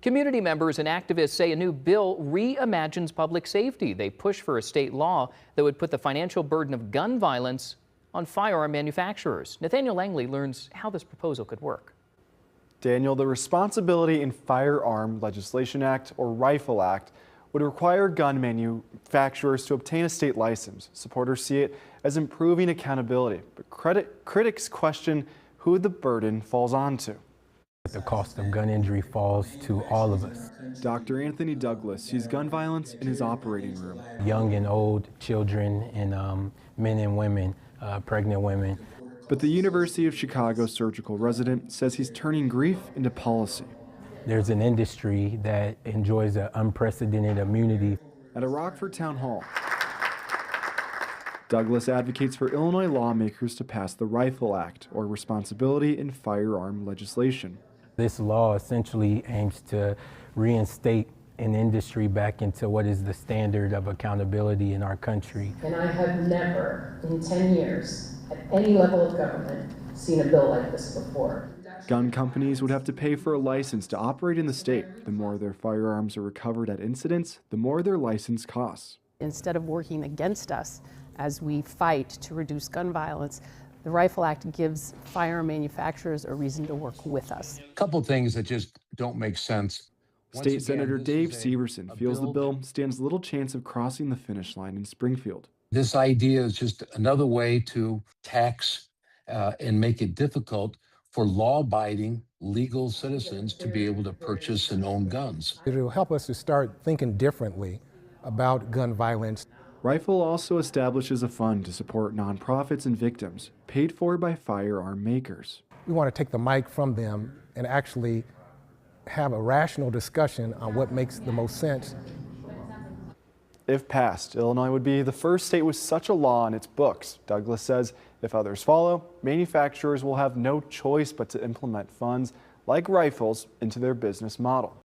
Community members and activists say a new bill reimagines public safety. They push for a state law that would put the financial burden of gun violence on firearm manufacturers. Nathaniel Langley learns how this proposal could work. Daniel, the Responsibility in Firearm Legislation Act, or RIFL Act, would require gun manufacturers to obtain a state license. Supporters see it as improving accountability, but critics question who the burden falls onto. The cost of gun injury falls to all of us. Dr. Anthony Douglas sees gun violence in his operating room. Young and old, children and men and women, pregnant women. But the University of Chicago surgical resident says he's turning grief into policy. There's an industry that enjoys an unprecedented immunity. At a Rockford town hall, Douglas advocates for Illinois lawmakers to pass the RIFL Act, or Responsibility in Firearm Legislation. This law essentially aims to reinstate an industry back into what is the standard of accountability in our country. And I have never, in 10 years, at any level of government, seen a bill like this before. Gun companies would have to pay for a license to operate in the state. The more their firearms are recovered at incidents, the more their license costs. Instead of working against us as we fight to reduce gun violence, the RIFL Act gives firearm manufacturers a reason to work with us. A couple things that just don't make sense. State Senator Dave Severson feels the bill stands little chance of crossing the finish line in Springfield. This idea is just another way to tax and make it difficult for law-abiding, legal citizens to be able to purchase and own guns. It will help us to start thinking differently about gun violence. RIFL also establishes a fund to support nonprofits and victims, paid for by firearm makers. We want to take the mic from them and actually have a rational discussion on what makes the most sense. If passed, Illinois would be the first state with such a law in its books. Douglas says if others follow, manufacturers will have no choice but to implement funds like RIFL's into their business model.